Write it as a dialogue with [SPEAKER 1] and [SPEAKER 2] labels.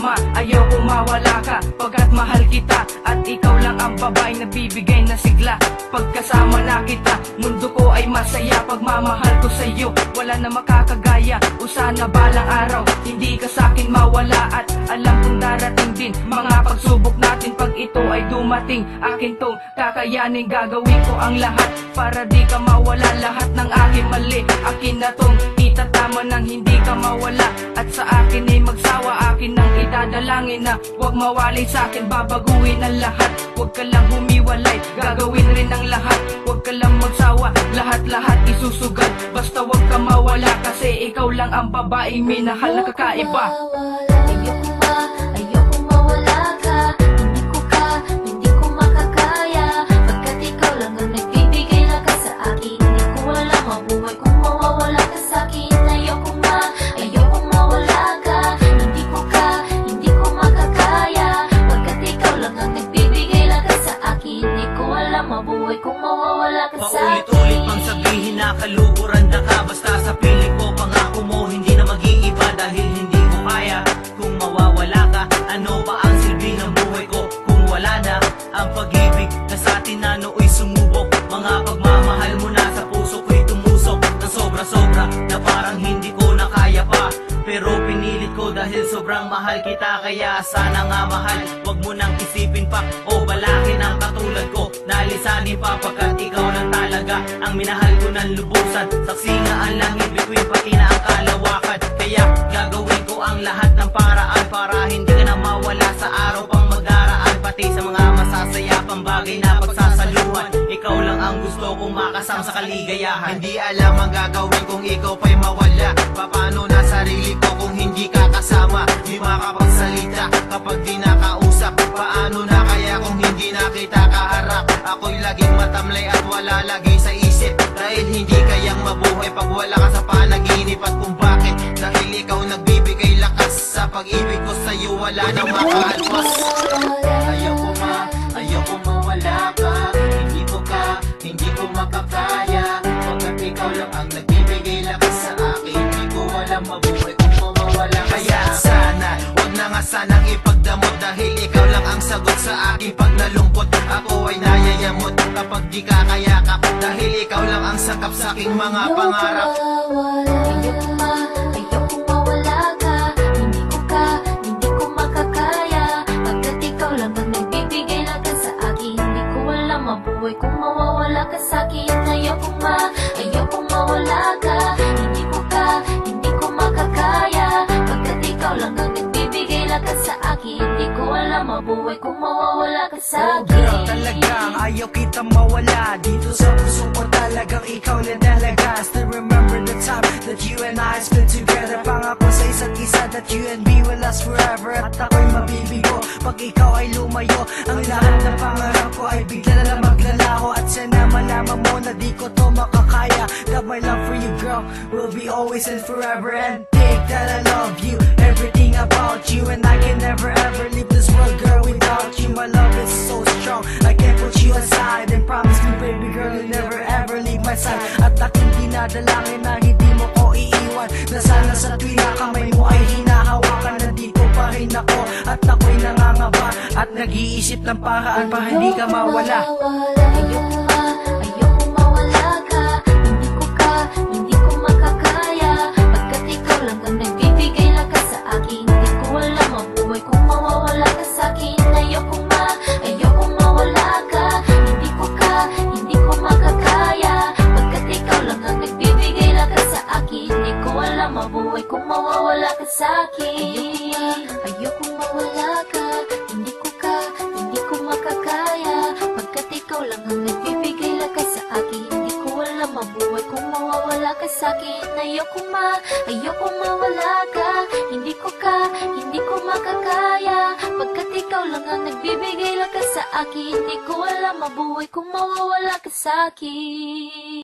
[SPEAKER 1] ma, ayokong mawala ka, pagkat mahal kita. At ikaw lang ang babaeng nagbibigay na sigla. Pagkasama na kita, mundo ko ay masaya. Pagmamahal ko sa'yo, wala na makakagaya. O sana balang araw, hindi ka sa'kin mawala. At alam kong darating din mga pagsubok natin. Pag ito ay dumating, akin tong kakayanin. Gagawin ko ang lahat para di ka mawala. Lahat ng aking mali, akin na tong itatama nang hindi ka mawala. At sa akin ay magsawa, akin nang itadalangin na huwag mawalay sa'kin, babaguhin ang lahat. Huwag ka lang humiwalay, gagawin rin ang lahat. Huwag ka lang magsawa, lahat-lahat isusugat. Basta huwag ka mawala, kasi ikaw lang ang babaeng minahal na kakaiba.
[SPEAKER 2] Ayokong mawala ka, hindi ko makakaya. Pagkat ikaw lang ang nagbibigay lakas sa akin, hindi ko alam mabuhay kung mawawala ka sa'kin. Ayokong mawala ka, hindi ko makakaya. Pagkat ikaw lang ang nagbibigay lakas sa akin, hindi ko alam mabuhay kung mawawala ka sa'kin.
[SPEAKER 3] Paulit-ulit pang sabihin na kaluguran na ka. Basta sa piling ko, pangako mo hindi na mag-iiba. Dahil hindi ko kaya kung mawawala ka. Ano ba ang silbi ng buhay ko kung wala na ang pag-ibig na sa atin na nooy sumubok? Mga pagmamahal mo na sa puso ko'y tumusok ng sobra-sobra na parang hindi ko na kaya pa. Pero pinilit ko dahil sobrang mahal kita. Kaya sana nga mahal, wag mo nang isipin pa o balakin ang katulad ko. Nalisanin pa pagkat ikaw lang talaga ang minahal ko ng lubusan. Saksi nga ang langit between pati na ang kalawakan. Kaya gagawin ko ang lahat ng paraan para hindi ka na mawala sa araw pang magdaraan. Pati sa mga masasaya pang bagay na pagsasaluhan. Ikaw lang ang gusto kong makasama sa kaligayahan.
[SPEAKER 4] Hindi alam ang gagawin kung ikaw pa'y mawala. Paano na sarili ko kung hindi ka kasama? Di makapagsalita kapag di nakausap. Paano na kaya kung hindi na kita kaharap? Ako'y laging matamlay at wala lagi sa isip. Dahil hindi kayang mabuhay pag wala ka sa panaginip. At kung bakit? Dahil ikaw nagbibigay lakas. Sa pag-ibig ko sa'yo wala nang makaalpas. Ayoko mawala ka. Hindi ko makakaya. Pagkat ikaw lang ang nagbibigay lakas sa akin, hindi ko alam mabuhay kung mawawala ka. Kaya sana, wag na nga sanang ipagdamot. Dahil ikaw lang ang sagot sa akin pag nalungkot. Ako ay nayayamot kapag di ka kayakap. Dahil ikaw lang ang sakap sa aking mga pangarap.
[SPEAKER 2] Ayokong mawala ka, hindi ko makakaya. Pagkat ikaw lang ang nagbibigay lakas sa akin, hindi ko alam mabuhay kung mawawala ka sa'kin. Ayokong mawala ka, hindi ko makakaya. Pagkat ikaw lang ang nagbibigay lakas sa akin, hindi ko alam mabuhay kung mawawala ka sa'kin.
[SPEAKER 1] Girl, talagang ayaw kitang mawala. Dito sa puso ko talagang ikaw na talaga. Still remember the time that you and I spent together. Pangako sa isa't isa that you and me will last forever. At ako'y mabibigo pag ikaw ay lumayo. Ang lahat ng pangarap ko ay bigla na lang maglalaho. At sana malaman mo na di ko to makakaya. That my love for you, girl, will be always and forever. And think that I love you, everything about you. And I can never ever leave this world, girl, without you. My love is so strong, I can't put you aside. And promise me, baby girl, you'll never ever leave my side. At aking dinadalangin na hindi mo ko iiwan. Na sana sa tuwing na kamay mo ay hinahawakan. Nandito pa rin ako at ako'y nangangaba. At nag-iisip ng paraan para hindi ka mawala.
[SPEAKER 2] Ayokong mawala ka, hindi ko makakaya. Pagkat ikaw lang ang nagbibigay lakas sa akin, hindi ko alam mabuhay kung mawawala ka sa'kin. Ayokong mawala ka, hindi ko makakaya. Pagkat ikaw lang ang nagbibigay lakas sa akin, hindi ko alam mabuhay kung mawawala ka sa'kin. Ayokong mawala ka, hindi ko makakaya. Pagkat ikaw lang ang nagbibigay lakas sa akin, hindi ko alam mabuhay kung mawawala ka sa'kin. Ayokong mawala ka, hindi ko makakaya. Pagkat ikaw lang ang nagbibigay lakas sa akin, hindi ko alam mabuhay kung mawawala ka sa'kin.